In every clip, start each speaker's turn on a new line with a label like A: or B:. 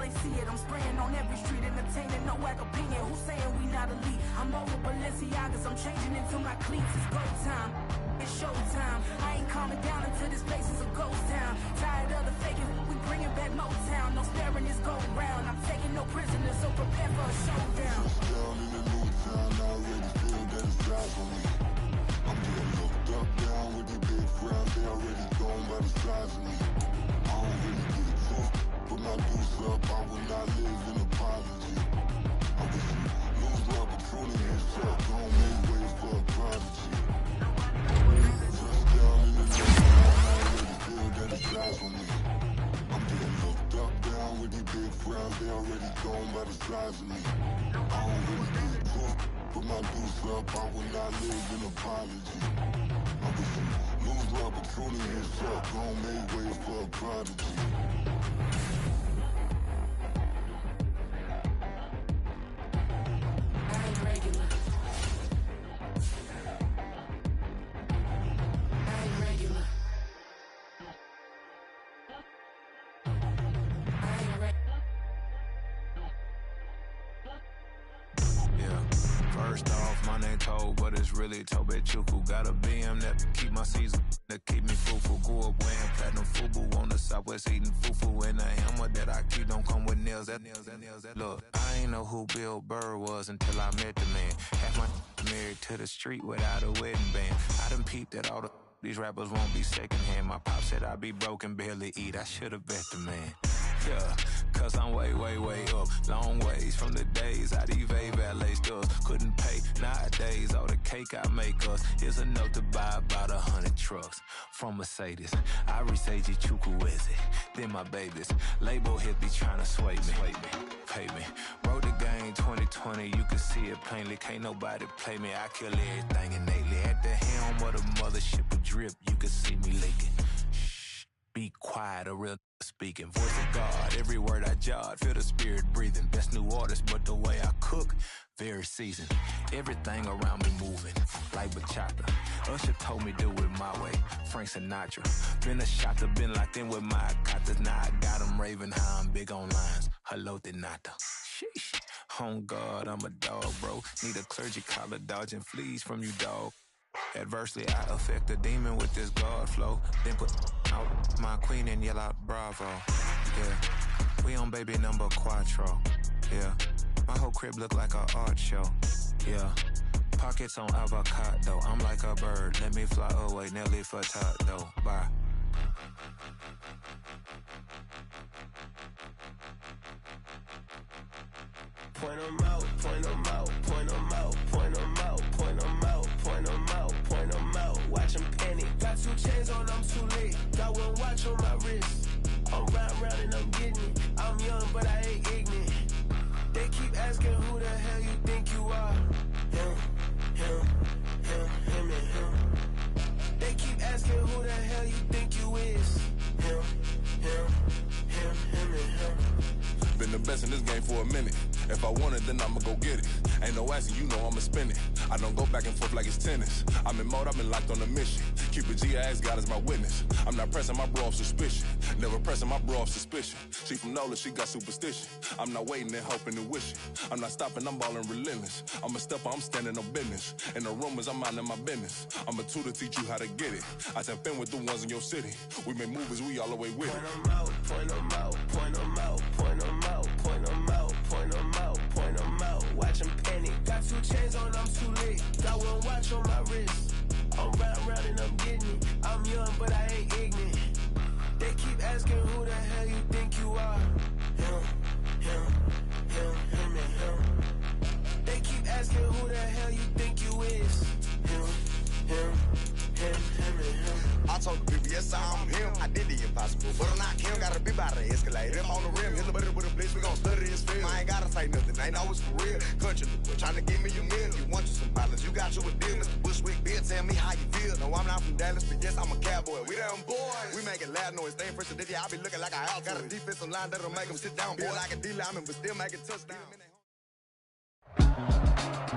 A: they see it. I'm spraying on every street, entertaining, no whack opinion. Who's saying we not elite? I'm over Balenciagas, I'm changing into my cleats. It's go time, it's showtime. I ain't calming down until this place is a ghost town. Tired of the faking, we bringing back Motown. No sparing this go round. I'm taking no prisoners, so prepare for a showdown.
B: Down in the new town, I already feel that it's time for me. I'm getting looked up, down with the big crowd. They already gone by the size of me. I don't really get it tough, put my deuce up. I will not live in apology. I wish you lose the opportunity and stuff. Don't make ways for a prodigy. Just down in the new town, I already feel that it's time for me. I'm getting looked up, down with the big crowd. They already gone by the size of me. I don't really get it tough, put my deuce up. I will not live in apology. I wish you lose the opportunity and stuff. Don't make ways for a prodigy.
C: First off, my name Toad, but it's really Tobe Chuku. Got a BM that keep my season, that keep me fufu. Grew up wearing platinum fubu on the southwest eating fufu. And a hammer that I keep don't come with nails. Look, I ain't know who Bill Burr was until I met the man. Half my married to the street without a wedding band. I done peeped that all these rappers won't be secondhand. My pop said I'd be broken, barely eat. I should've bet the man. Yeah, cause I'm way up, long ways from the days I evade valet stores. Couldn't pay nowadays, all the cake I make us is enough to buy about 100 trucks from Mercedes. I resage Chukwueze, then my babies. Label hit be trying to sway me, pay me. Wrote the game 2020, you can see it plainly. Can't nobody play me, I kill everything innately. At the helm of the mothership of drip, you can see me leaking. Be quiet, a real speaking. Voice of God, every word I jot. Feel the spirit breathing. Best new artist, but the way I cook, very seasoned. Everything around me moving, like bachata. Usher told me do it my way. Frank Sinatra. Been a shotter, been locked in with my katas. Now I got them raving how I'm big on lines. Hello, Denata. Sheesh. On God, I'm a dog, bro. Need a clergy collar, dodging fleas from you, dog. Adversely, I affect the demon with this God flow. Then put out my queen and yell out bravo. Yeah, we on baby number quattro. Yeah, my whole crib look like a art show. Yeah, pockets on avocado. I'm like a bird. Let me fly away, Nelly Furtado. Bye.
D: Point 'em out, point 'em out, point 'em out, point 'em out, point 'em out, point 'em out, point 'em out. Watch 'em panic. Got 2 chains on, I'm too late. Got 1 watch on my wrist. I'm round and I'm getting it. I'm young, but I ain't ignorant. They keep asking who the hell you think you are. Him, and him. They keep asking who the hell you think you is. Him, and him.
E: Been the best in this game for a minute. If I want it, then I'ma go get it. Ain't no asking, you know I'ma spin it. I don't go back and forth like it's tennis. I'm in mode, I've been locked on a mission. Cupid G, I ask God as my witness. I'm not pressing my bro off suspicion. Never pressing my bro off suspicion. She from Nola, she got superstition. I'm not waiting and hoping and wishing. I'm not stopping, I'm balling relentless. I'm a stepper, I'm standing on business. In the rumors, I'm minding my business. I'm a tutor, teach you how to get it. I tap in with the ones in your city. We make movies, we all the way with it.
D: Point 'em out, point 'em out, point 'em out, point 'em out, point 'em out, point 'em out, point 'em out. Watch 'em panic. Got 2 chains on, I'm too late. Got 1 watch on my wrist. I'm round and I'm getting it. I'm young, but I ain't ignorant. They keep asking who the hell you think you are. Him, and him. They keep asking who the hell you think you is. Him, and him.
F: I told the people, yes, I'm him. I did the impossible, but I'm not him. Gotta be by the escalate. Him on the rim, hit the butter with a blitz. We gon' study his film. I ain't gotta say nothing, ain't always for real. Country, trying to give me a meal. You want you some pilots, you got you a deal. Mr. Bushwick, Bill, tell me how you feel. No, I'm not from Dallas, but yes, I'm a cowboy. We them boys. We making loud noise. Staying first to this, I be looking like a house. Got a defensive line that'll make them sit down. Feel like a D-lineman, but still making touchdowns.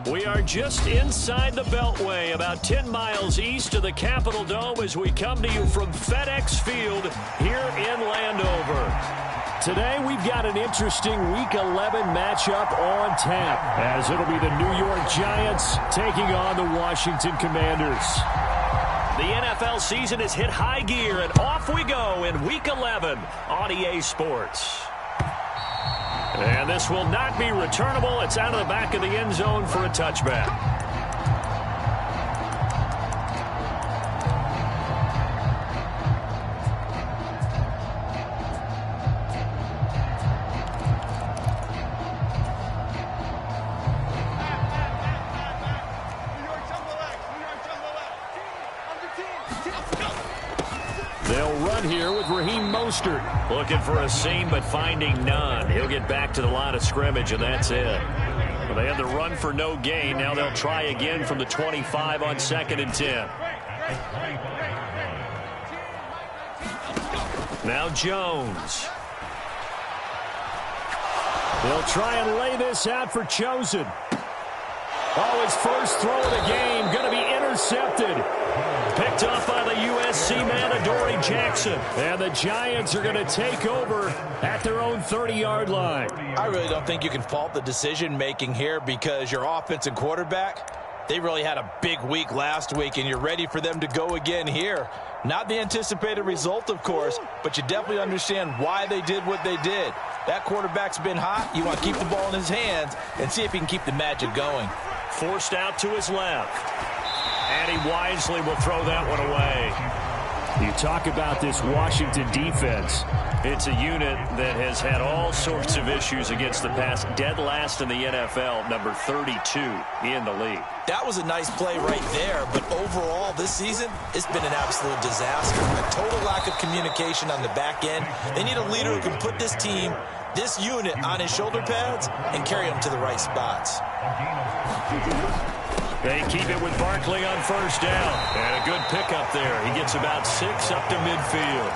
G: We are just inside the Beltway, about 10 miles east of the Capitol Dome as we come to you from FedEx Field here in Landover. Today, we've got an interesting Week 11 matchup on tap, as it'll be the New York Giants taking on the Washington Commanders. The NFL season has hit high gear, and off we go in Week 11 on EA Sports. And this will not be returnable. It's out of the back of the end zone for a touchback. They'll run here with Raheem Mostert. Looking for a seam, but finding none. He'll get back to the line of scrimmage, and that's it. Well, they had the run for no gain. Now they'll try again from the 25 on 2nd and 10. Now Jones. They'll try and lay this out for Chosen. Oh, his first throw of the game going to be intercepted. Picked off by the USC man, Adoree Jackson. And the Giants are going to take over at their own 30-yard line.
H: I really don't think you can fault the decision-making here because your offense and quarterback, they really had a big week last week, and you're ready for them to go again here. Not the anticipated result, of course, but you definitely understand why they did what they did. That quarterback's been hot. You want to keep the ball in his hands and see if he can keep the magic going.
G: Forced out to his left. And he wisely will throw that one away. You talk about this Washington defense. It's a unit that has had all sorts of issues against the pass. Dead last in the NFL, number 32 in the league.
H: That was a nice play right there, but overall this season, it's been an absolute disaster. A total lack of communication on the back end. They need a leader who can put this team, this unit, on his shoulder pads and carry them to the right spots.
G: They keep it with Barkley on first down. And a good pickup there. He gets about 6 up to midfield.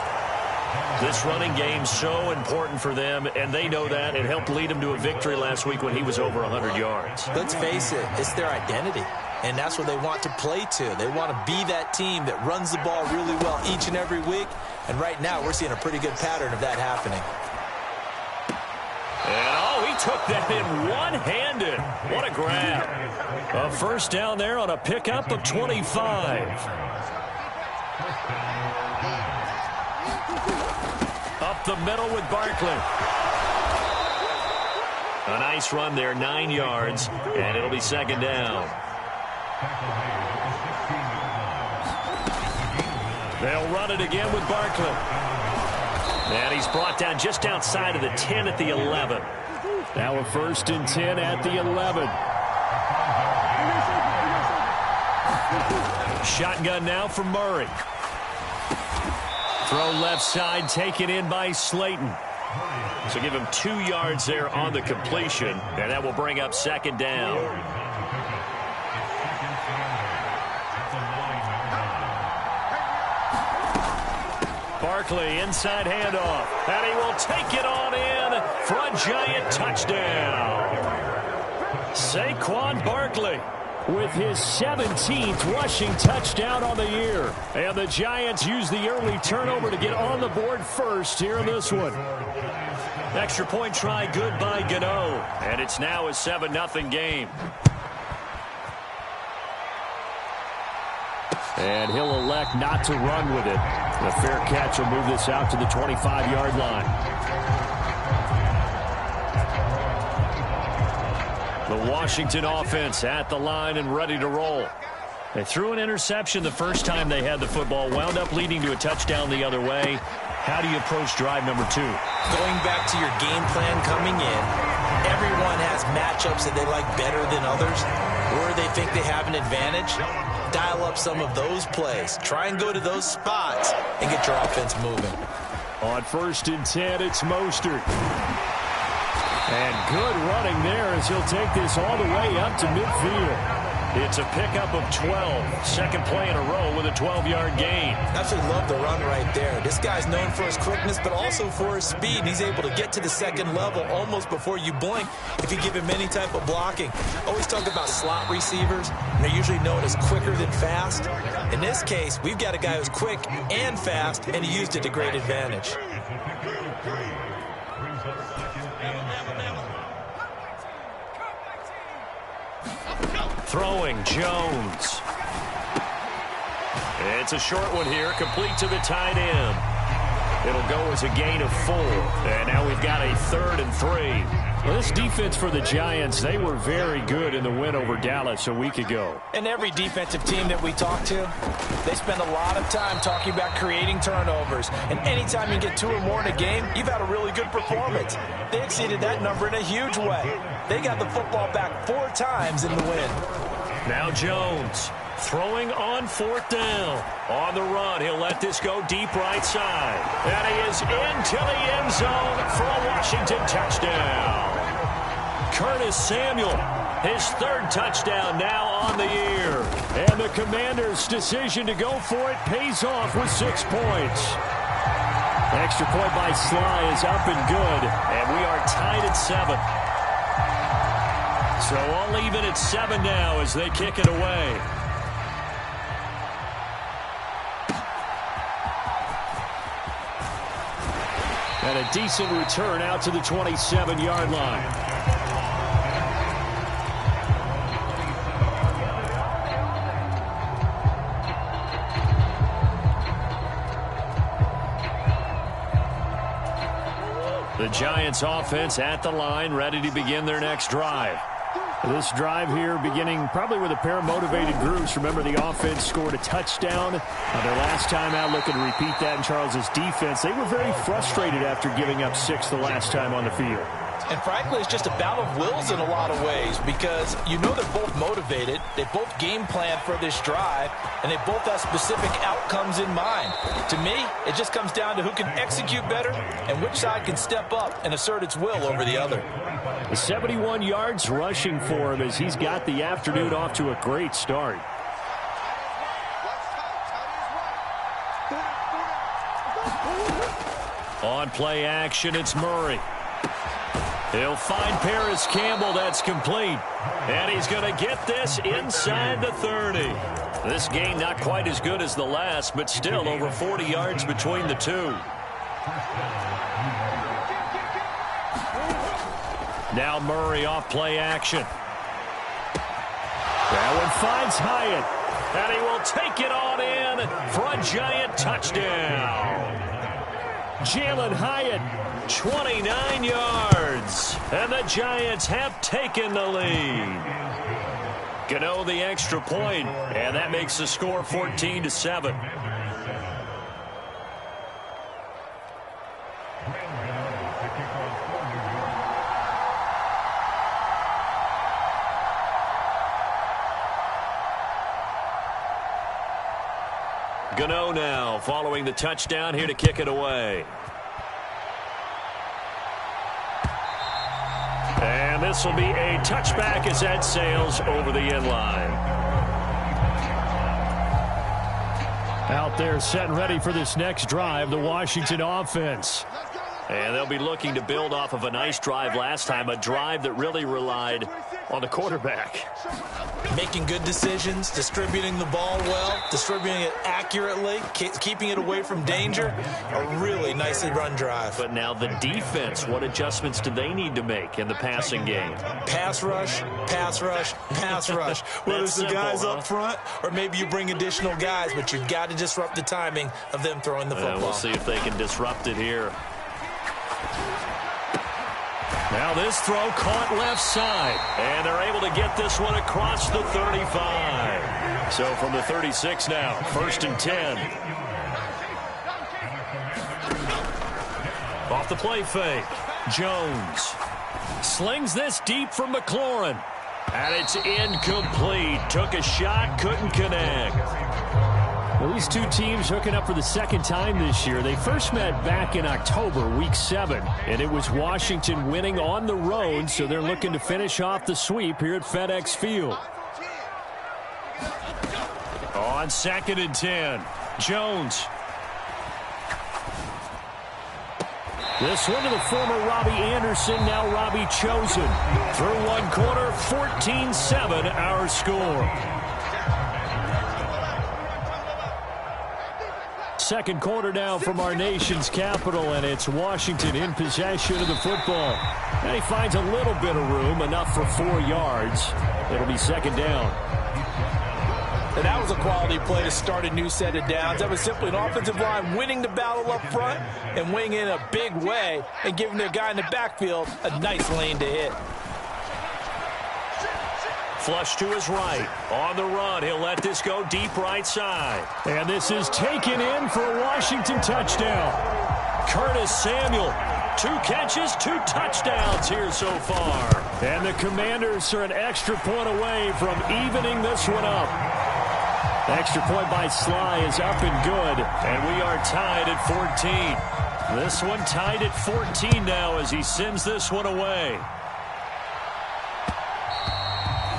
G: This running game's so important for them, and they know that. It helped lead them to a victory last week when he was over 100 yards.
H: Let's face it, it's their identity, and that's what they want to play to. They want to be that team that runs the ball really well each and every week, and right now we're seeing a pretty good pattern of that happening.
G: And, oh, he took that in one-handed. What a grab. A first down there on a pickup of 25. Up the middle with Barkley. A nice run there, 9 yards, and it'll be 2nd down. They'll run it again with Barkley. And he's brought down just outside of the 10 at the 11. Now a 1st and 10 at the 11. Shotgun now for Murray. Throw left side, taken in by Slayton. So give him 2 yards there on the completion, and that will bring up 2nd down. Barkley, inside handoff, and he will take it on in for a Giant touchdown. Saquon Barkley with his 17th rushing touchdown on the year. And the Giants use the early turnover to get on the board first here in this one. Extra point try good by Gano. And it's now a 7-0 game. And he'll elect not to run with it. The fair catch will move this out to the 25-yard line. The Washington offense at the line and ready to roll. They threw an interception the first time they had the football, wound up leading to a touchdown the other way. How do you approach drive number 2?
H: Going back to your game plan coming in, everyone has matchups that they like better than others, or they think they have an advantage. Dial up some of those plays. Try and go to those spots and get your offense moving.
G: On 1st and 10, it's Mostert. And good running there as he'll take this all the way up to midfield. It's a pickup of 12. Second play in a row with a 12-yard gain.
H: Absolutely love the run right there. This guy's known for his quickness, but also for his speed. And he's able to get to the second level almost before you blink if you give him any type of blocking. Always talk about slot receivers, and they're usually known as quicker than fast. In this case, we've got a guy who's quick and fast, and he used it to great advantage.
G: Throwing Jones. It's a short one here, complete to the tight end. It'll go as a gain of 4. And now we've got a 3rd and 3. Well, this defense for the Giants, they were very good in the win over Dallas a week ago.
H: And every defensive team that we talk to, they spend a lot of time talking about creating turnovers. And anytime you get 2 or more in a game, you've had a really good performance. They exceeded that number in a huge way. They got the football back 4 times in the win.
G: Now Jones throwing on 4th down. On the run, he'll let this go deep right side. And he is into the end zone for a Washington touchdown. Curtis Samuel, his 3rd touchdown now on the year. And the Commanders' decision to go for it pays off with 6 points. Extra point by Sly is up and good, and we are tied at 7. So all even at 7 now as they kick it away. And a decent return out to the 27-yard line. The Giants offense at the line, ready to begin their next drive. This drive here beginning probably with a pair of motivated groups. Remember, the offense scored a touchdown. Their last time out, looking to repeat that in Charles's defense. They were very frustrated after giving up 6 the last time on the field.
H: And frankly, it's just a battle of wills in a lot of ways because you know they're both motivated. They both game plan for this drive, and they both have specific outcomes in mind. To me, it just comes down to who can execute better and which side can step up and assert its will over the other.
G: 71 yards rushing for him as he's got the afternoon off to a great start. On play action, it's Murray. He'll find Paris Campbell. That's complete. And he's going to get this inside the 30. This game not quite as good as the last, but still over 40 yards between the two. Now Murray off play action. That one finds Hyatt. And he will take it on in for a Giant touchdown. Jalen Hyatt, 29 yards. And the Giants have taken the lead. Gano the extra point, and that makes the score 14-7. Gano now following the touchdown here to kick it away. And this will be a touchback as that sails over the end line. Out there set and ready for this next drive, the Washington offense. And they'll be looking to build off of a nice drive last time, a drive that really relied on the quarterback.
H: Making good decisions, distributing the ball well, distributing it accurately, keeping it away from danger. A really nicely run drive.
G: But now the defense, what adjustments do they need to make in the passing game?
H: Pass rush, pass rush, pass rush. Whether it's the guys up front or maybe you bring additional guys, but you've got to disrupt the timing of them throwing the football.
G: We'll see if they can disrupt it here. Now this throw caught left side, and they're able to get this one across the 35. So from the 36 now, 1st and 10. Off the play fake, Jones slings this deep from McLaurin, and it's incomplete. Took a shot, couldn't connect. Well, these two teams hooking up for the second time this year. They first met back in October, week 7, and it was Washington winning on the road, so they're looking to finish off the sweep here at FedEx Field. On 2nd and 10, Jones. This one to the former Robbie Anderson, now Robbie Chosen. Through one quarter, 14-7 our score. second quarter now from our nation's capital, and it's Washington in possession of the football. And he finds a little bit of room, enough for 4 yards. It'll be second down.
H: And that was a quality play to start a new set of downs. That was simply an offensive line winning the battle up front and winning in a big way and giving their guy in the backfield a nice lane to hit.
G: Flush to his right. On the run, he'll let this go deep right side. And this is taken in for a Washington touchdown. Curtis Samuel, 2 catches, 2 touchdowns here so far. And the Commanders are an extra point away from evening this one up. Extra point by Sly is up and good, and we are tied at 14. This one tied at 14 now as he sends this one away.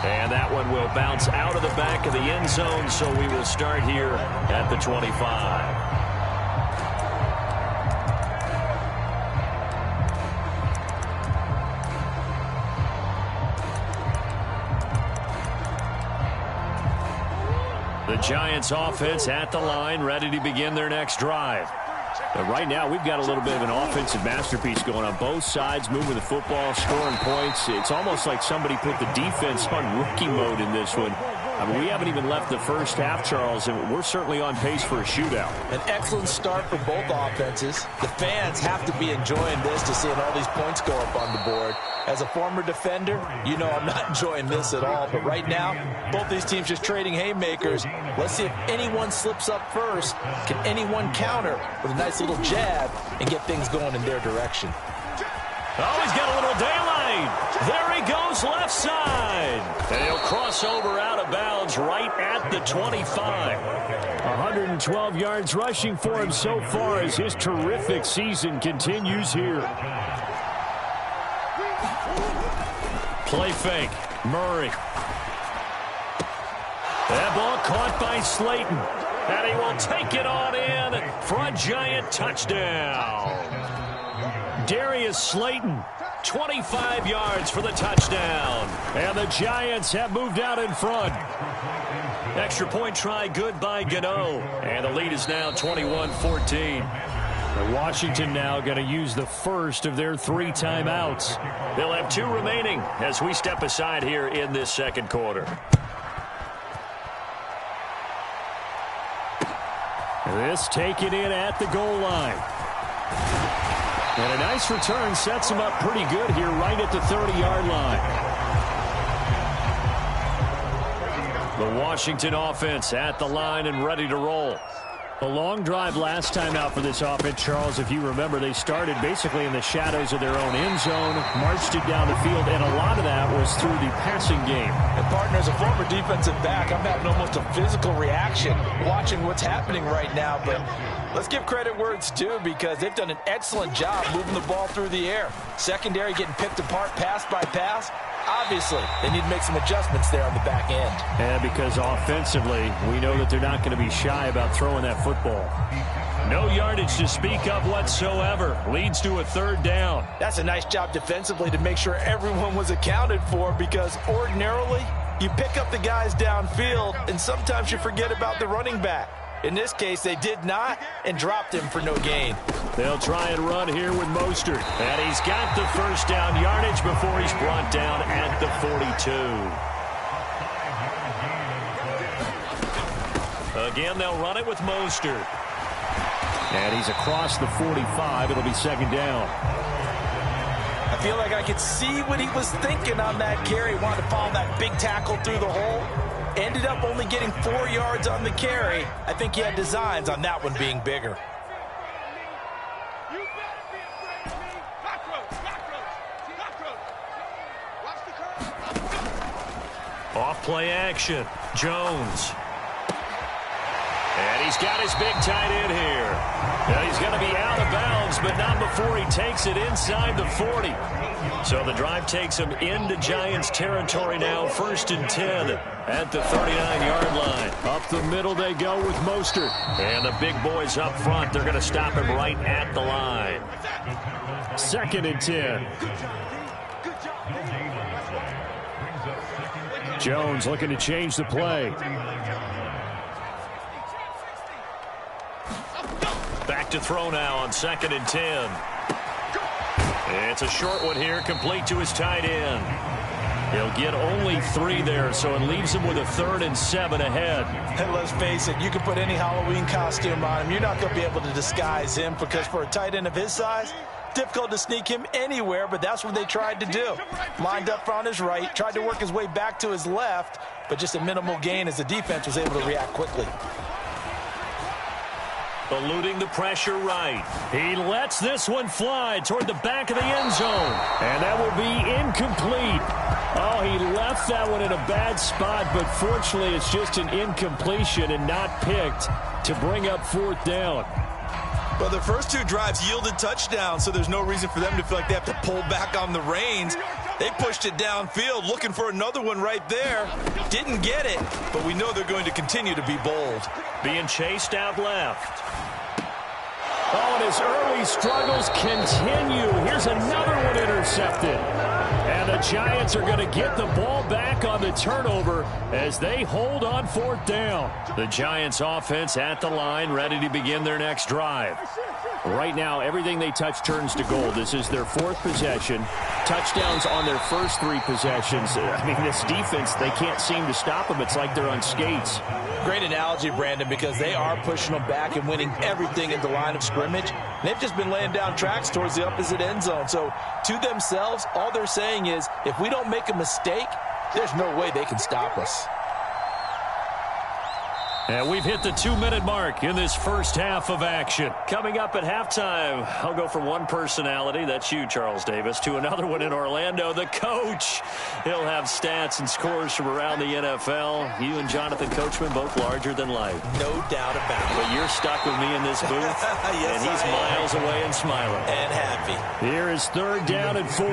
G: And that one will bounce out of the back of the end zone, so we will start here at the 25. The Giants offense at the line, ready to begin their next drive. But right now, we've got a little bit of an offensive masterpiece going on both sides, moving the football, scoring points. It's almost like somebody put the defense on rookie mode in this one. I mean, we haven't even left the first half, Charles, and we're certainly on pace for a shootout.
H: An excellent start for both offenses. The fans have to be enjoying this to seeing all these points go up on the board. As a former defender, you know I'm not enjoying this at all. But right now, both these teams just trading haymakers. Let's see if anyone slips up first. Can anyone counter with a nice little jab and get things going in their direction?
G: Oh, he's got a little daylight. There he goes left side. And he'll cross over out of bounds right at the 25. 112 yards rushing for him so far as his terrific season continues here. Play fake. Murray. That ball caught by Slayton. And he will take it on in for a Giant touchdown. Darius Slayton, 25 yards for the touchdown. And the Giants have moved out in front. Extra point try good by Gano. And the lead is now 21-14. Washington now going to use the first of their 3 timeouts. They'll have 2 remaining as we step aside here in this second quarter. This taken in at the goal line. And a nice return sets him up pretty good here right at the 30-yard line. The Washington offense at the line and ready to roll. A long drive last time out for this offense, Charles. If you remember, they started basically in the shadows of their own end zone, marched it down the field, and a lot of that was through the passing game.
H: And partner, as a former defensive back, I'm having almost a physical reaction watching what's happening right now. But let's give credit where it's due because they've done an excellent job moving the ball through the air. Secondary getting picked apart pass by pass. Obviously, they need to make some adjustments there on the back end.
G: And because offensively, we know that they're not going to be shy about throwing that football. No yardage to speak of whatsoever. Leads to a 3rd down.
H: That's a nice job defensively to make sure everyone was accounted for because ordinarily, you pick up the guys downfield, and sometimes you forget about the running back. In this case, they did not and dropped him for no gain.
G: They'll try and run here with Mostert. And he's got the first down yardage before he's brought down at the 42. Again, they'll run it with Mostert. And he's across the 45. It'll be 2nd down.
H: I feel like I could see what he was thinking on that carry. Wanted to follow that big tackle through the hole. Ended up only getting 4 yards on the carry. I think he had designs on that one being bigger.
G: Off play action. Jones. And he's got his big tight end here. Now he's going to be out of bounds, but not before he takes it inside the 40. So the drive takes him into Giants territory now, 1st and 10 at the 39-yard line. Up the middle they go with Mostert. And the big boys up front, they're going to stop him right at the line. 2nd and 10. Jones looking to change the play. Back to throw now on 2nd and 10. It's a short one here, complete to his tight end. He'll get only 3 there, so it leaves him with a 3rd and 7 ahead.
H: And let's face it, you can put any Halloween costume on him. You're not going to be able to disguise him because for a tight end of his size, difficult to sneak him anywhere, but that's what they tried to do. Lined up on his right, tried to work his way back to his left, but just a minimal gain as the defense was able to react quickly.
G: Eluding the pressure right. He lets this one fly toward the back of the end zone. And that will be incomplete. Oh, he left that one in a bad spot, but fortunately it's just an incompletion and not picked to bring up 4th down.
H: Well, the first 2 drives yielded touchdowns, so there's no reason for them to feel like they have to pull back on the reins. They pushed it downfield, looking for another one right there. Didn't get it, but we know they're going to continue to be bold.
G: Being chased out left. Oh, and his early struggles continue. Here's another one intercepted. And the Giants are going to get the ball back on the turnover as they hold on 4th down. The Giants offense at the line, ready to begin their next drive. Right now, everything they touch turns to gold. This is their 4th possession. Touchdowns on their first 3 possessions. I mean, this defense, they can't seem to stop them. It's like they're on skates.
H: Great analogy, Brandon, because they are pushing them back and winning everything at the line of scrimmage. They've just been laying down tracks towards the opposite end zone. So to themselves, all they're saying is, if we don't make a mistake, there's no way they can stop us.
G: And we've hit the 2-minute mark in this first half of action. Coming up at halftime, I'll go from one personality, that's you, Charles Davis, to another one in Orlando, the coach. He'll have stats and scores from around the NFL. You and Jonathan Coachman, both larger than life.
H: No doubt about it.
G: But you're stuck with me in this booth,
H: yes,
G: and he's miles away and smiling.
H: And happy.
G: Here is 3rd down and 4.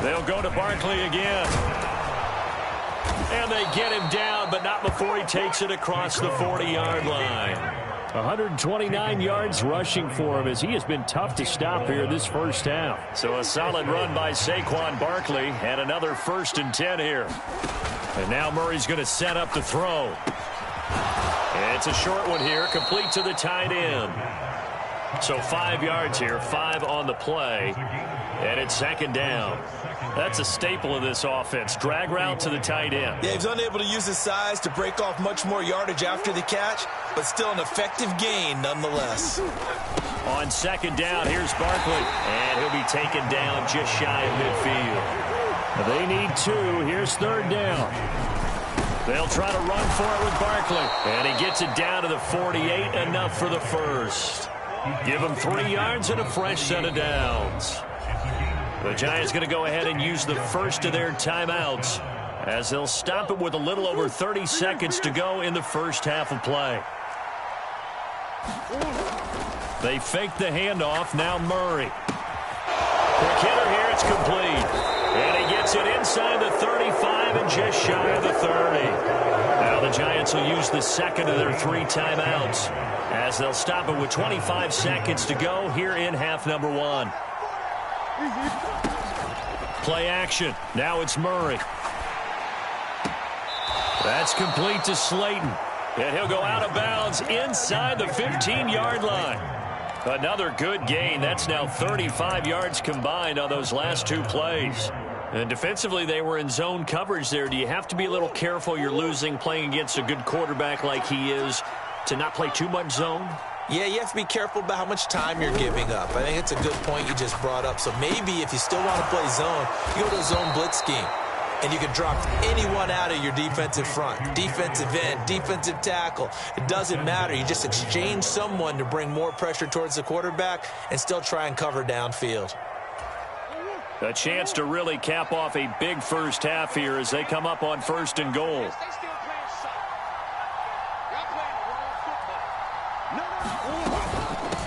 G: They'll go to Barkley again. And they get him down, but not before he takes it across the 40-yard line. 129 yards rushing for him as he has been tough to stop here this first half. So a solid run by Saquon Barkley and another 1st and 10 here. And now Murray's going to set up the throw. It's a short one here, complete to the tight end. So 5 yards here, 5 on the play, and it's 2nd down. That's a staple of this offense. Drag route to the tight end.
H: Yeah, he's unable to use his size to break off much more yardage after the catch, but still an effective gain nonetheless.
G: On 2nd down, here's Barkley, and he'll be taken down just shy of midfield. They need 2. Here's 3rd down. They'll try to run for it with Barkley, and he gets it down to the 48, enough for the first. Give him 3 yards and a fresh set of downs. The Giants going to go ahead and use the first of their timeouts as they'll stop it with a little over 30 seconds to go in the first half of play. They fake the handoff. Now Murray. Quick hitter here. It's complete. And he gets it inside the 35 and just shy of the 30. Now the Giants will use the second of their 3 timeouts as they'll stop it with 25 seconds to go here in half number 1. Play action. Now it's Murray. That's complete to Slayton. And he'll go out of bounds inside the 15-yard line. Another good gain. That's now 35 yards combined on those last 2 plays. And defensively, they were in zone coverage there. Do you have to be a little careful? You're losing playing against a good quarterback like he is to not play too much zone?
H: Yeah, you have to be careful about how much time you're giving up. I think it's a good point you just brought up. So maybe if you still want to play zone, you go to a zone blitz scheme. And you can drop anyone out of your defensive front. Defensive end, defensive tackle. It doesn't matter. You just exchange someone to bring more pressure towards the quarterback and still try and cover downfield.
G: A chance to really cap off a big first half here as they come up on 1st and goal.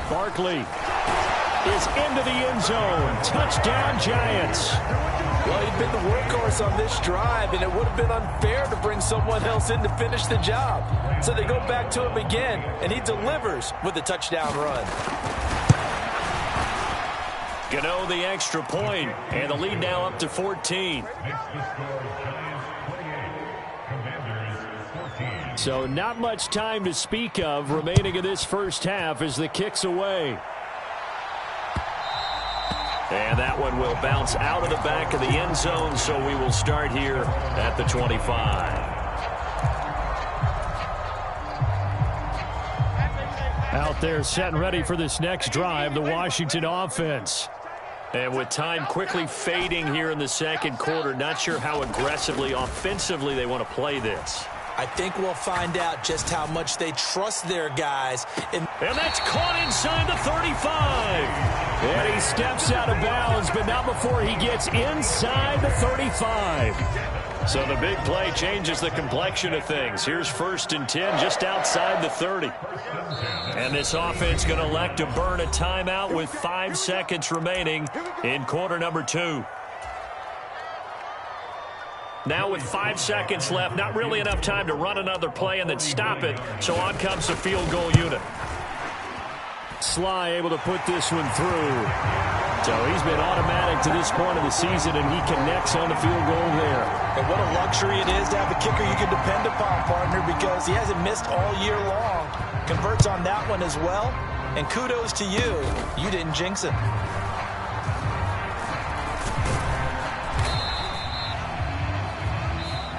G: Barkley is into the end zone. Touchdown, Giants.
H: Well, he'd been the workhorse on this drive, and it would have been unfair to bring someone else in to finish the job. So they go back to him again, and he delivers with a touchdown run.
G: Gano the extra point, and the lead now up to 14. So not much time to speak of remaining in this first half as the kick's away. And that one will bounce out of the back of the end zone, so we will start here at the 25. Out there set and ready for this next drive, the Washington offense. And with time quickly fading here in the second quarter, not sure how aggressively, offensively they want to play this.
H: I think we'll find out just how much they trust their guys.
G: And that's caught inside the 35. And he steps out of bounds, but not before he gets inside the 35. So the big play changes the complexion of things. Here's 1st and 10 just outside the 30. And this offense going to elect to burn a timeout with 5 seconds remaining in quarter number 2. Now with 5 seconds left, not really enough time to run another play and then stop it. So on comes the field goal unit. Sly able to put this one through. So he's been automatic to this point of the season, and he connects on the field goal there.
H: And what a luxury it is to have a kicker you can depend upon, partner, because he hasn't missed all year long. Converts on that one as well. And kudos to you. You didn't jinx it.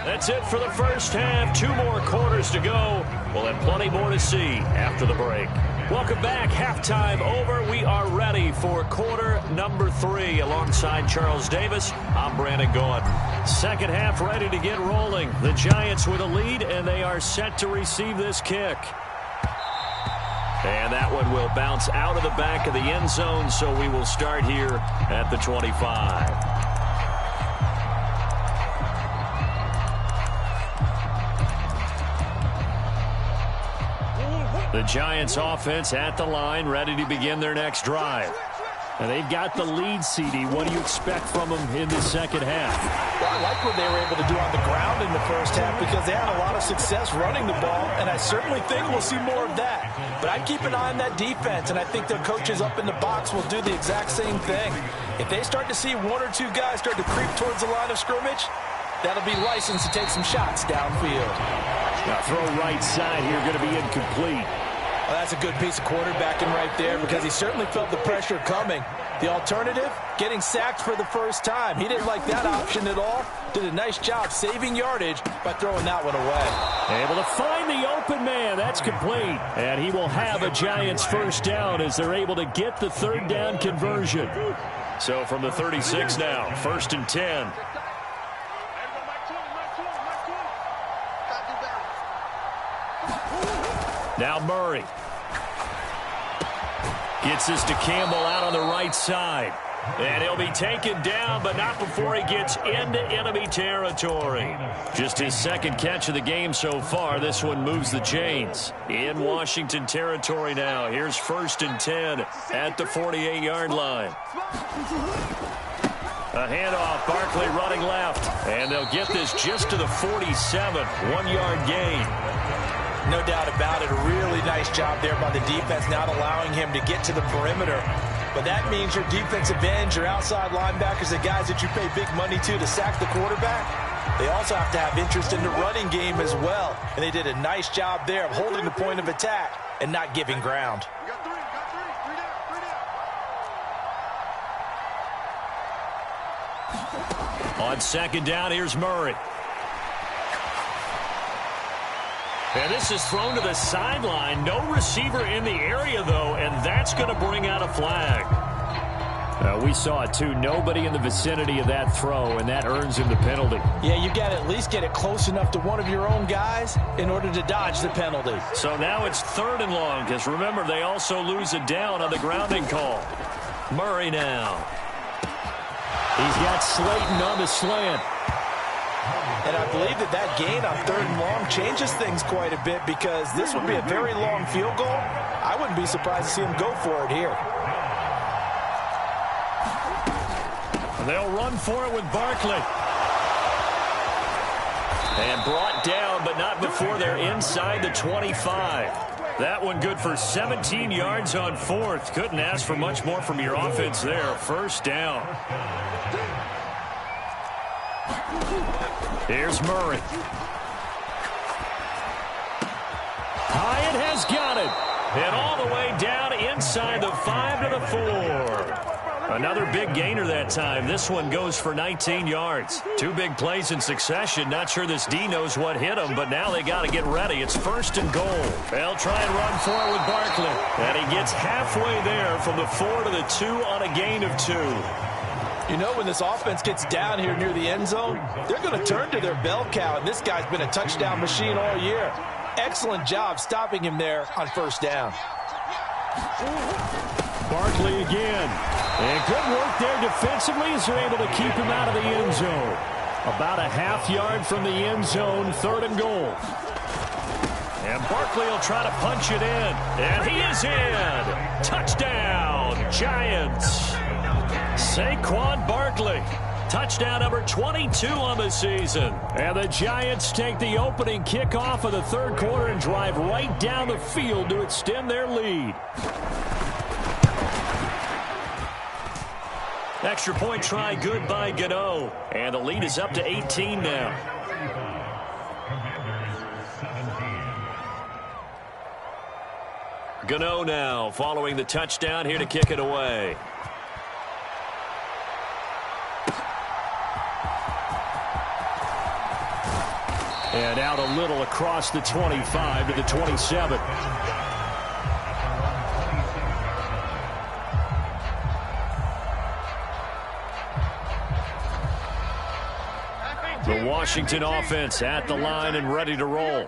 G: That's it for the first half. 2 more quarters to go. We'll have plenty more to see after the break. Welcome back. Halftime over. We are ready for quarter number 3. Alongside Charles Davis, I'm Brandon Gordon. Second half ready to get rolling. The Giants with a lead, and they are set to receive this kick. And that one will bounce out of the back of the end zone, so we will start here at the 25. The Giants offense at the line, ready to begin their next drive. And they've got the lead, CD. What do you expect from them in the second half?
H: Well, I like what they were able to do on the ground in the first half because they had a lot of success running the ball, and I certainly think we'll see more of that. But I'd keep an eye on that defense, and I think their coaches up in the box will do the exact same thing. If they start to see 1 or 2 guys start to creep towards the line of scrimmage, that'll be licensed to take some shots downfield.
G: Now throw right side here, going to be incomplete.
H: Well, that's a good piece of quarterbacking right there because he certainly felt the pressure coming. The alternative, getting sacked for the first time. He didn't like that option at all. Did a nice job saving yardage by throwing that one away.
G: Able to find the open man. That's complete. And he will have a Giants first down as they're able to get the 3rd down conversion. So from the 36 now, 1st and 10. Now Murray. Gets this to Campbell out on the right side. And he'll be taken down, but not before he gets into enemy territory. Just his 2nd catch of the game so far. This one moves the chains. In Washington territory now. Here's 1st and 10 at the 48-yard line. A handoff, Barkley running left. And they'll get this just to the 47, 1-yard gain.
H: No doubt about it. A really nice job there by the defense, not allowing him to get to the perimeter. But that means your defensive ends, your outside linebackers, the guys that you pay big money to sack the quarterback, they also have to have interest in the running game as well. And they did a nice job there of holding the point of attack and not giving ground.
G: On 2nd down, here's Murray. And this is thrown to the sideline. No receiver in the area, though, and that's going to bring out a flag. We saw it, too. Nobody in the vicinity of that throw, and that earns him the penalty.
H: Yeah, you got to at least get it close enough to one of your own guys in order to dodge the penalty.
G: So now it's 3rd and long, because remember, they also lose it down on the grounding call. Murray now. He's got Slayton on the slant.
H: And I believe that gain on 3rd and long changes things quite a bit because this would be a very long field goal. I wouldn't be surprised to see him go for it here.
G: They'll run for it with Barkley. And brought down, but not before they're inside the 25. That one good for 17 yards on 4th. Couldn't ask for much more from your offense there. 1st down. Here's Murray. and has got it. And all the way down inside the 5 to the 4. Another big gainer that time. This one goes for 19 yards. 2 big plays in succession. Not sure this D knows what hit him, but now they got to get ready. It's 1st and goal. They'll try and run for it with Barkley. And he gets halfway there from the 4 to the 2 on a gain of 2.
H: You know, when this offense gets down here near the end zone, they're going to turn to their bell cow, and this guy's been a touchdown machine all year. Excellent job stopping him there on 1st down.
G: Barkley again. And good work there defensively as they're able to keep him out of the end zone. About a half yard from the end zone, 3rd and goal. And Barkley will try to punch it in. And he is in. Touchdown, Giants. Saquon Barkley. Touchdown number 22 on the season. And the Giants take the opening kickoff of the 3rd quarter and drive right down the field to extend their lead. Extra point try good by Gano. And the lead is up to 18 now. Gano now following the touchdown here to kick it away. And out a little across the 25 to the 27. The Washington offense at the line and ready to roll.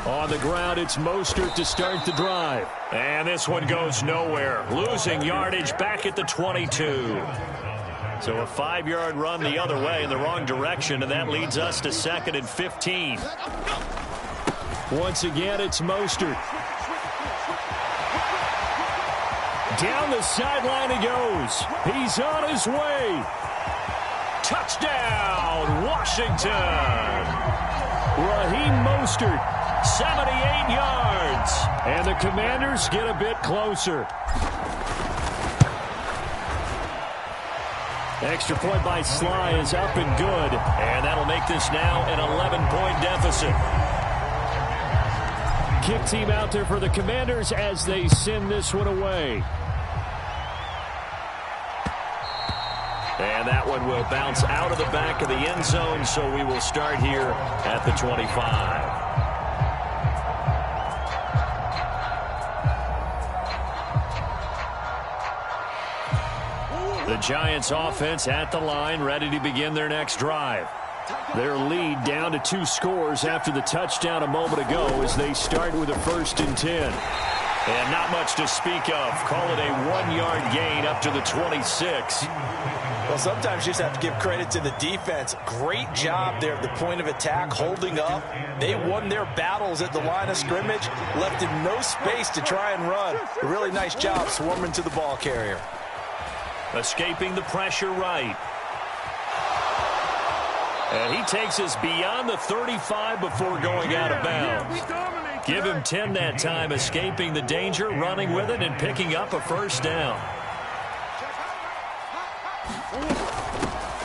G: On the ground, it's Mostert to start the drive. And this one goes nowhere. Losing yardage back at the 22. So a 5-yard run the other way in the wrong direction, and that leads us to 2nd and 15. Once again, it's Mostert. Down the sideline he goes. He's on his way. Touchdown, Washington. Raheem Mostert, 78 yards. And the Commanders get a bit closer. Extra point by Sly is up and good. And that'll make this now an 11-point deficit. Kick team out there for the Commanders as they send this one away. And that one will bounce out of the back of the end zone, so we will start here at the 25. The Giants offense at the line, ready to begin their next drive. Their lead down to 2 scores after the touchdown a moment ago as they start with a 1st and 10. And not much to speak of. Call it a 1-yard gain up to the 26.
H: Well, sometimes you just have to give credit to the defense. Great job there at the point of attack, holding up. They won their battles at the line of scrimmage, left in no space to try and run. A really nice job swarming to the ball carrier.
G: Escaping the pressure right. And he takes us beyond the 35 before going out of bounds. Give him 10 that time, escaping the danger, running with it, and picking up a 1st down.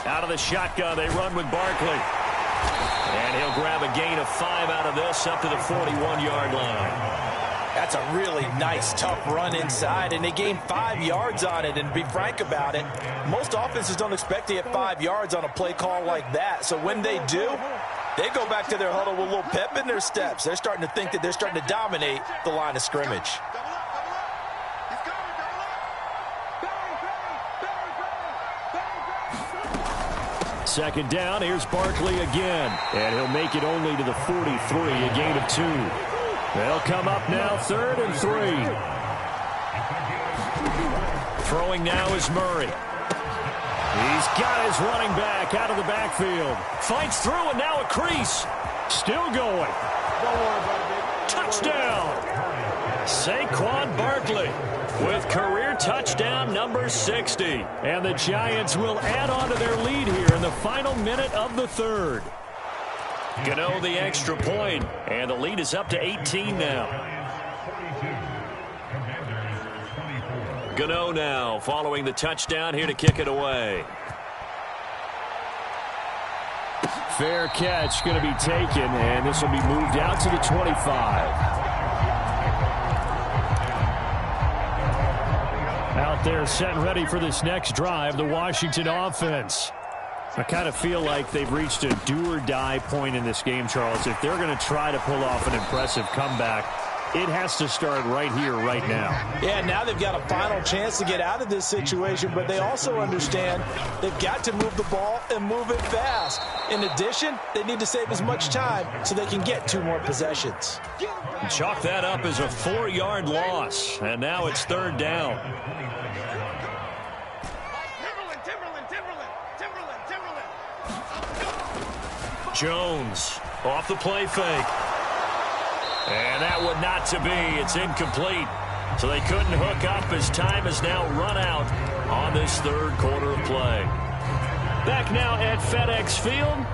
G: Out of the shotgun, they run with Barkley. And he'll grab a gain of 5 out of this up to the 41-yard line.
H: That's a really nice, tough run inside, and they gained 5 yards on it. And to be frank about it, most offenses don't expect to get 5 yards on a play call like that. So when they do, they go back to their huddle with a little pep in their steps. They're starting to think that they're starting to dominate the line of scrimmage.
G: Second down, here's Barkley again. And he'll make it only to the 43, a gain of 2. They'll come up now, 3rd and 3. Throwing now is Murray. He's got his running back out of the backfield. Fights through and now a crease. Still going.
F: Don't worry about it, baby.
G: Touchdown. Saquon Barkley with career touchdown number 60. And the Giants will add on to their lead here in the final minute of the 3rd. Gano the extra point, and the lead is up to 18 now. Gano now following the touchdown here to kick it away. fair catch going to be taken, and this will be moved out to the 25. Out there set and ready for this next drive, the Washington offense. I kind of feel like they've reached a do-or-die point in this game, Charles. If they're going to try to pull off an impressive comeback, it has to start right here, right now.
H: Yeah, now they've got a final chance to get out of this situation, but they also understand they've got to move the ball and move it fast. In addition, they need to save as much time so they can get 2 more possessions.
G: Chalk that up as a 4-yard loss, and now it's 3rd down. Jones off the play fake. And that one not to be. It's incomplete. So they couldn't hook up as time has now run out on this 3rd quarter of play. Back now at FedEx Field.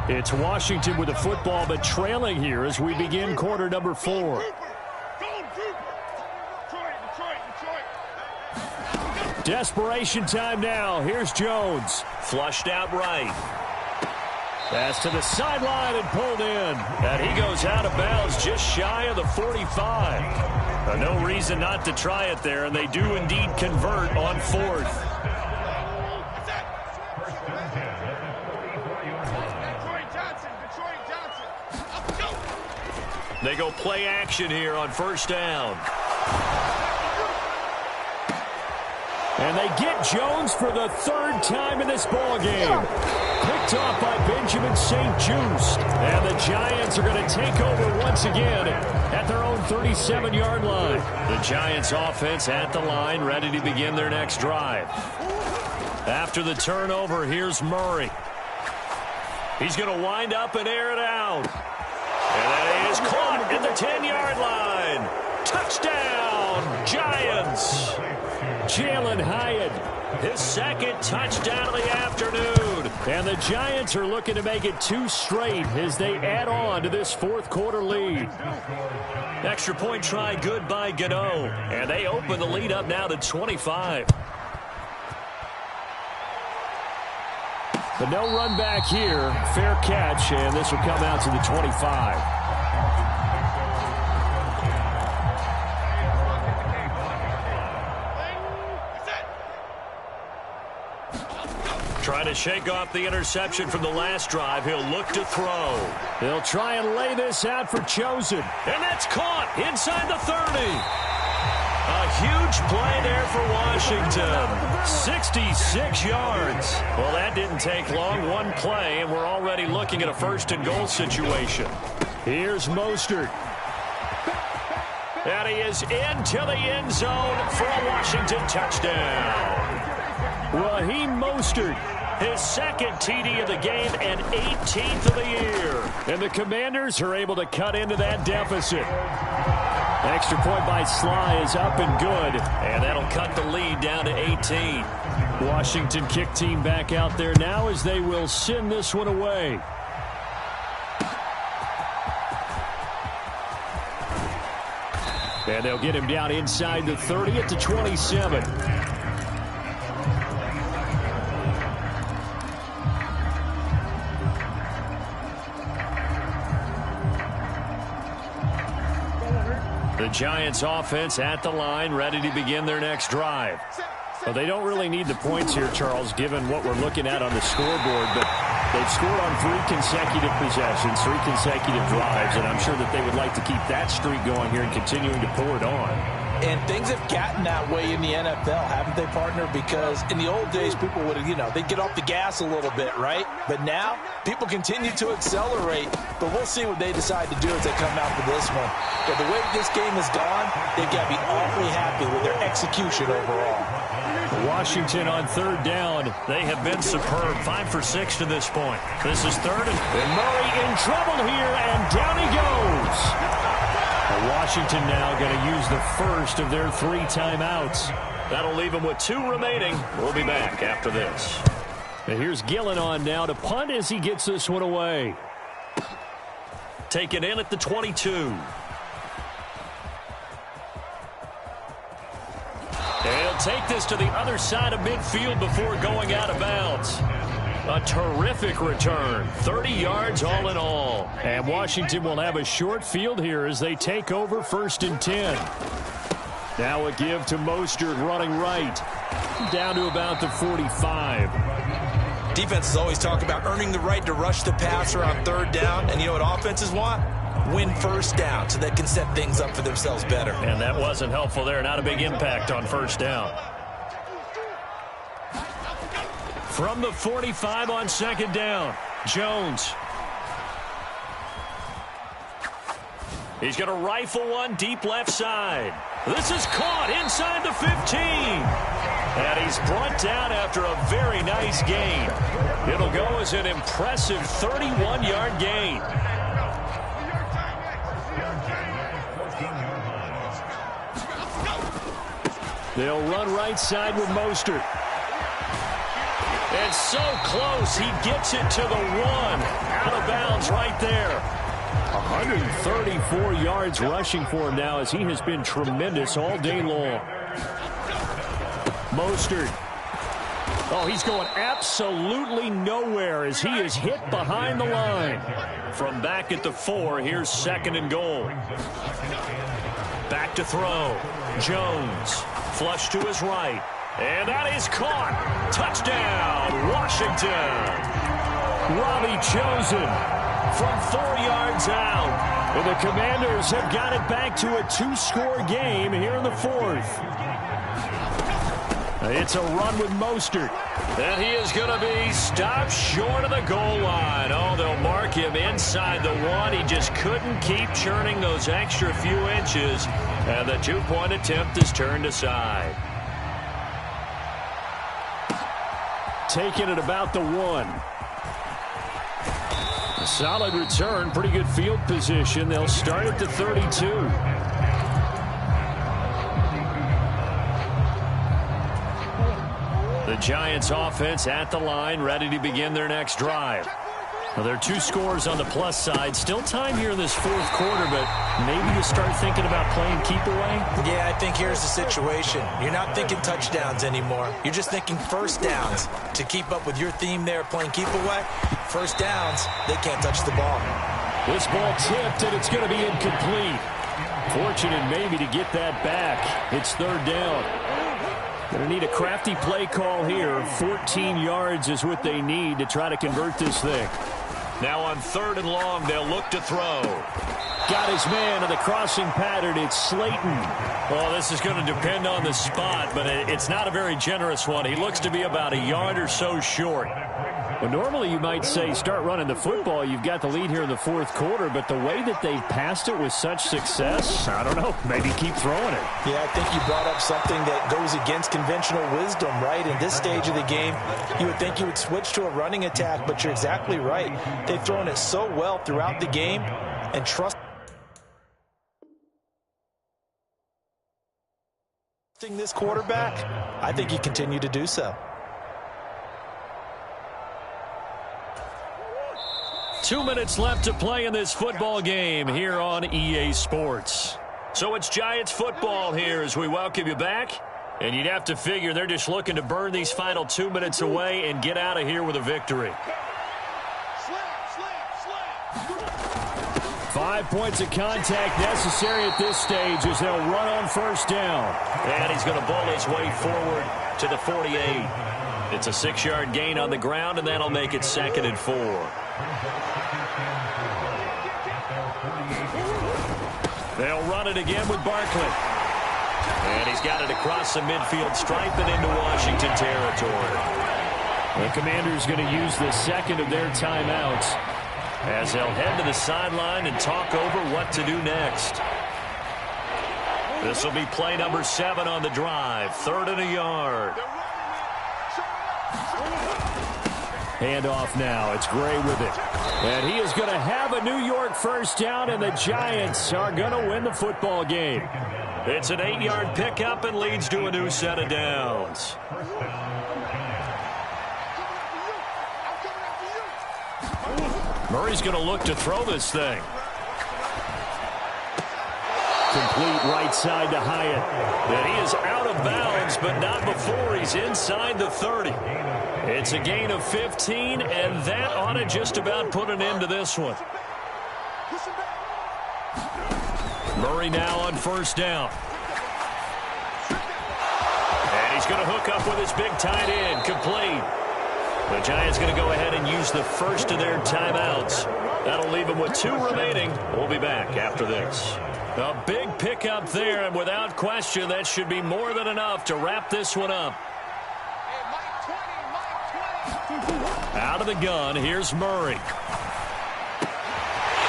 G: It's Washington with the football, but trailing here as we begin quarter number 4. Desperation time now. Here's Jones. Flushed out right. Pass to the sideline and pulled in. And he goes out of bounds just shy of the 45. No reason not to try it there, and they do indeed convert on 4th. They go play action here on 1st down. And they get Jones for the 3rd time in this ballgame. Picked off by Benjamin St. Juste. And the Giants are going to take over once again at their own 37-yard line. The Giants offense at the line, ready to begin their next drive. After the turnover, here's Murray. He's going to wind up and air it out. And that is caught at the 10-yard line. Touchdown, Giants. Jalen Hyatt, his 2nd touchdown of the afternoon. And the Giants are looking to make it 2 straight as they add on to this 4th quarter lead. Extra point try good by Gano. And they open the lead up now to 25. But no run back here. Fair catch, and this will come out to the 25. Trying to shake off the interception from the last drive. He'll look to throw. He'll try and lay this out for Chosen. And that's caught inside the 30. A huge play there for Washington. 66 yards. Well, that didn't take long. 1 play, and we're already looking at a 1st and goal situation. Here's Mostert. And he is into the end zone for a Washington touchdown. Raheem Mostert, his 2nd TD of the game and 18th of the year. And the Commanders are able to cut into that deficit. Extra point by Sly is up and good, and that'll cut the lead down to 18. Washington kick team back out there now as they will send this one away. And they'll get him down inside the 30 at the 27. The Giants offense at the line, ready to begin their next drive. Well, they don't really need the points here, Charles, given what we're looking at on the scoreboard, but they've scored on 3 consecutive possessions, 3 consecutive drives, and I'm sure that they would like to keep that streak going here and continuing to pour it on.
H: And things have gotten that way in the NFL, haven't they, partner? Because in the old days, people would, they'd get off the gas a little bit, right? But now, people continue to accelerate. But we'll see what they decide to do as they come out for this one. But the way this game has gone, they've got to be awfully happy with their execution overall.
G: Washington on 3rd down. They have been superb. 5 for 6 to this point. This is 3rd, and Murray in trouble here, and down he goes. Washington now going to use the 1st of their 3 timeouts. That'll leave them with 2 remaining. We'll be back after this. And here's Gillen on now to punt as he gets this one away. Taken in at the 22. And he'll take this to the other side of midfield before going out of bounds. A terrific return. 30 yards all in all. And Washington will have a short field here as they take over 1st and 10. Now a give to Mostert running right. Down to about the 45.
H: Defenses always talk about earning the right to rush the passer on 3rd down. And you know what offenses want? Win 1st down so they can set things up for themselves better.
G: And that wasn't helpful there. Not a big impact on 1st down. From the 45 on 2nd down, Jones. He's going to rifle one deep left side. This is caught inside the 15. And he's brought down after a very nice gain. It'll go as an impressive 31-yard gain. They'll run right side with Mostert. And so close, he gets it to the 1. Out of bounds right there. 134 yards rushing for him now as he has been tremendous all day long. Mostert. Oh, he's going absolutely nowhere as he is hit behind the line. From back at the 4, here's 2nd and goal. Back to throw. Jones. Flush to his right. And that is caught. Touchdown, Washington. Robbie chosen from 4 yards out. And the Commanders have got it back to a 2-score game here in the 4th. It's a run with Mostert. And he is going to be stopped short of the goal line. Oh, they'll mark him inside the 1. He just couldn't keep churning those extra few inches. And the 2-point attempt is turned aside. Taking it about the 1. A solid return, pretty good field position. They'll start at the 32. The Giants offense at the line, ready to begin their next drive. Well, there are 2 scores on the plus side. Still time here in this 4th quarter, but maybe you start thinking about playing keep away?
H: Yeah, I think here's the situation. You're not thinking touchdowns anymore. You're just thinking 1st downs. To keep up with your theme there, playing keep away, 1st downs, they can't touch the ball.
G: This ball tipped, and it's going to be incomplete. Fortunate maybe to get that back. It's 3rd down. Going to need a crafty play call here. 14 yards is what they need to try to convert this thing. Now on 3rd and long, they'll look to throw. Got his man in the crossing pattern. It's Slayton. Well, this is going to depend on the spot, but it's not a very generous one. He looks to be about a yard or so short. Well, normally you might say start running the football. You've got the lead here in the 4th quarter, but the way that they've passed it with such success, I don't know, maybe keep throwing it.
H: Yeah, I think you brought up something that goes against conventional wisdom, right? In this stage of the game, you would think you would switch to a running attack, but you're exactly right. They've thrown it so well throughout the game and trusting this quarterback, I think you continue to do so.
G: 2 minutes left to play in this football game here on EA Sports. So it's Giants football here as we welcome you back. And you'd have to figure they're just looking to burn these final 2 minutes away and get out of here with a victory. 5 points of contact necessary at this stage as they'll run on 1st down. And he's going to ball his way forward to the 48. It's a 6-yard gain on the ground, and that'll make it 2nd and 4. They'll run it again with Barkley. And he's got it across the midfield stripe and into Washington territory. The Commanders going to use the 2nd of their timeouts as they'll head to the sideline and talk over what to do next. This will be play number 7 on the drive. 3rd and a yard. Handoff now. It's Gray with it. And he is going to have a New York 1st down, and the Giants are going to win the football game. It's an 8-yard pickup and leads to a new set of downs. Murray's going to look to throw this thing. Complete right side to Hyatt. And he is out of bounds, but not before he's inside the 30. It's a gain of 15, and that ought to just about put an end to this one. Murray now on first down. And he's going to hook up with his big tight end. Complete. The Giants going to go ahead and use the first of their timeouts. That'll leave them with 2 remaining. We'll be back after this. A big pickup there, and without question, that should be more than enough to wrap this one up. Out of the gun, here's Murray.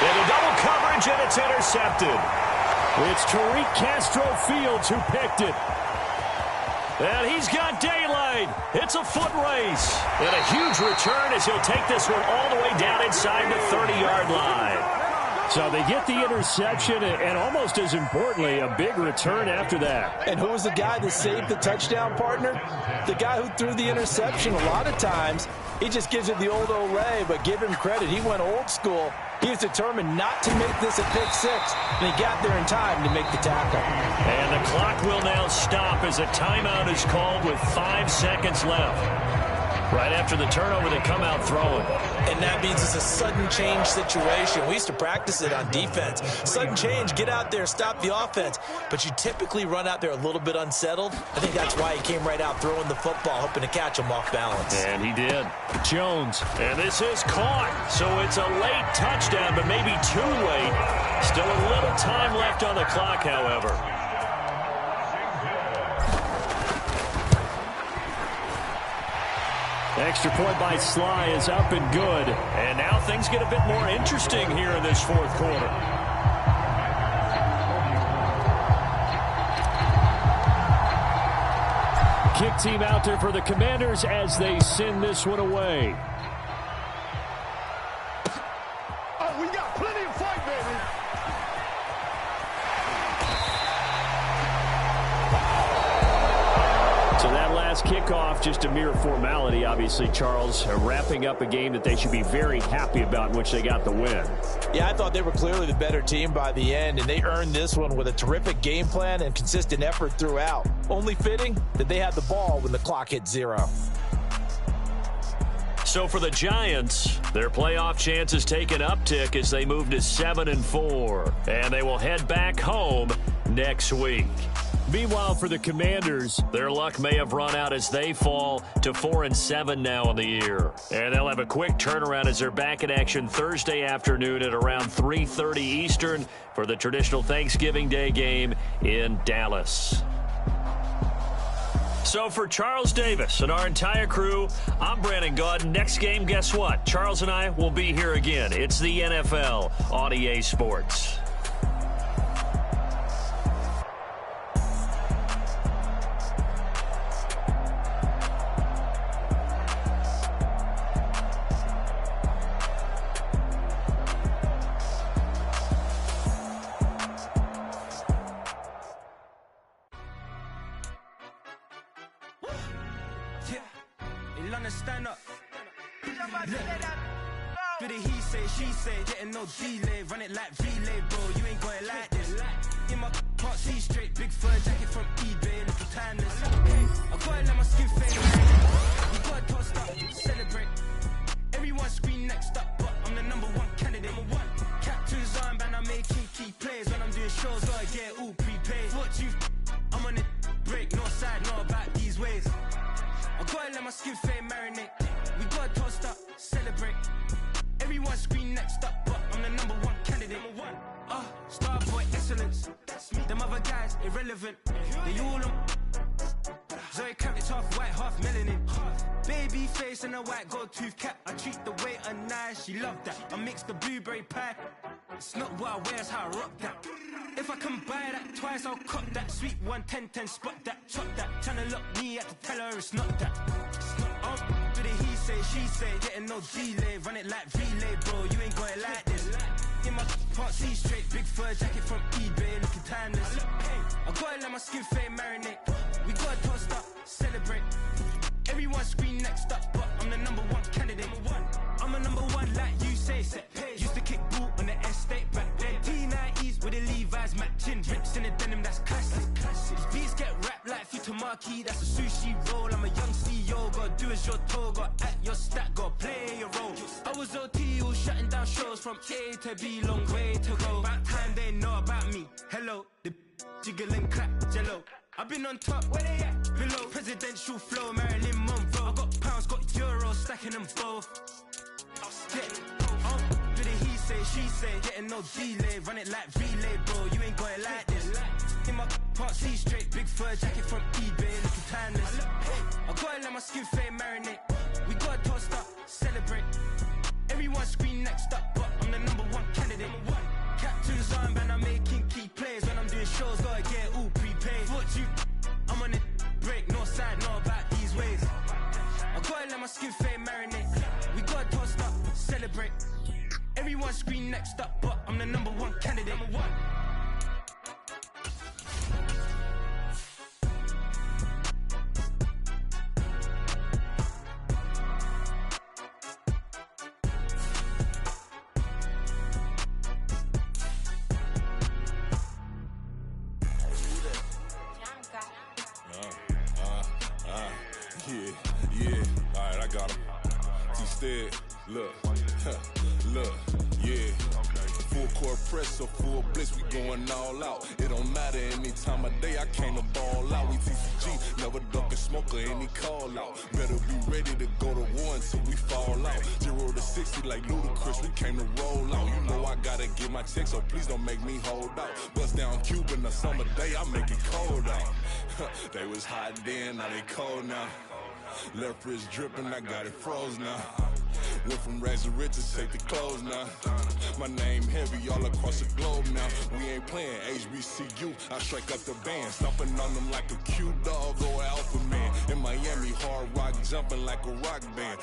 G: Into double coverage, and it's intercepted. It's Tariq Castro Fields who picked it. And he's got daylight. It's a foot race. And a huge return as he'll take this one all the way down inside the 30-yard line. So they get the interception, and almost as importantly, a big return after that.
H: And who was the guy that saved the touchdown, partner? The guy who threw the interception. A lot of times, he just gives it the old Olay, but give him credit. He went old school. He was determined not to make this a pick six, and he got there in time to make the tackle.
G: And the clock will now stop as a timeout is called with 5 seconds left. Right after the turnover, they come out throwing.
H: And that means it's a sudden change situation. We used to practice it on defense. Sudden change, get out there, stop the offense. But you typically run out there a little bit unsettled. I think that's why he came right out throwing the football, hoping to catch him off balance.
G: And he did. Jones. And this is caught. So it's a late touchdown, but maybe too late. Still a little time left on the clock, however. Extra point by Sly is up and good. And now things get a bit more interesting here in this fourth quarter. Kick team out there for the Commanders as they send this one away.
I: Oh, we got plenty of fight, baby.
G: So that last kickoff, just a mere formality, obviously, Charles, wrapping up a game that they should be very happy about in which they got the win.
H: Yeah, I thought they were clearly the better team by the end, and they earned this one with a terrific game plan and consistent effort throughout. Only fitting that they had the ball when the clock hit 0.
G: So for the Giants, their playoff chances take an uptick as they move to 7-4, and they will head back home next week. Meanwhile, for the Commanders, their luck may have run out as they fall to 4-7 now in the year. And they'll have a quick turnaround as they're back in action Thursday afternoon at around 3:30 Eastern for the traditional Thanksgiving Day game in Dallas. So for Charles Davis and our entire crew, I'm Brandon Gaudin. Next game, guess what? Charles and I will be here again. It's the NFL on EA Sports.
A: Stand up. Do the he say, she say, getting no delay, run it like relay, bro. You ain't got it like this. In my can't see straight, big fur jacket from eBay, little timeless. I gotta let my skin fade. We gotta toast up, celebrate. Everyone scream next up, but I'm the #1 candidate. Captain's armband, I'm making key plays when I'm doing shows. Gotta get all prepaid. What you? I'm on the break, no side, no about these ways. I gotta let my skin fade marinate. We gotta toast up, celebrate. Everyone scream next up, but I'm the #1 candidate. Star boy excellence. That's me. Them other guys irrelevant. They all on. Zoe Kravitz half white, half melanin. Baby face and a white gold tooth cap. I treat the waiter nice, she love that. I mix the blueberry pie. It's not what I wear, it's how I rock that. If I can buy that twice, I'll cut that. Sweet 110, spot that, chop that. Tryna lock me at the tell her it's not that. Do the he say, she say, getting no delay, run it like relay, bro. You ain't got it like this. In my can't see straight, big fur jacket from eBay, looking timeless. I gotta let my skin fade marinate. We gotta toast up, celebrate. Everyone scream next up, but I'm the #1 candidate. I'm a #1 like you say. Used to kick ball on the estate back then. T90s with the Levi's matching. Rips in
D: denim, that's classic. These beats get wrapped like Futamaki, that's a sushi roll. I'm a young CEO, gotta do as you're told, gotta act your stat, gotta play your role. I was OT, all shutting down shows from A to B, long way to go. About time they know about me. Hello, the jiggle and clap, jello. I've been on top, where they at? Below, presidential flow, Marilyn Monroe. I got pounds, got euros, stacking them both. Do the he say, she say, getting no delay, run it like relay, bro. You ain't got it like this. In my part C straight, big fur jacket from eBay, looking timeless. I gotta let my skin fade marinate. We gotta toast up, celebrate. Everyone scream next up, but I'm the #1 candidate. Captain's armband, I'm making key plays. When I'm doing shows, gotta get all prepaid. What you? I'm on it, break, no side, know about these ways. I gotta let my skin fade marinate. We gotta toast up, celebrate. Everyone scream next up, but I'm the #1 candidate.
E: Yeah, alright, I got him. Instead, look, yeah. Full court press, so full blitz, we going all out. It don't matter any time of day, I came to ball out. We TCG, never duck a smoker, any call out. Better be ready to go to war until we fall out. 0 to 60 like Ludacris, we came to roll out. You know I gotta get my check, so please don't make me hold out. Bust down Cuban, a summer day, I make it cold out. They was hot then, now they cold now. Left wrist dripping, I got it froze now. Went from rags to riches, take the clothes now. My name heavy all across the globe now. We ain't playing HBCU, I strike up the band. Stomping on them like a cute dog or alpha man. In Miami, hard rock jumping like a rock band.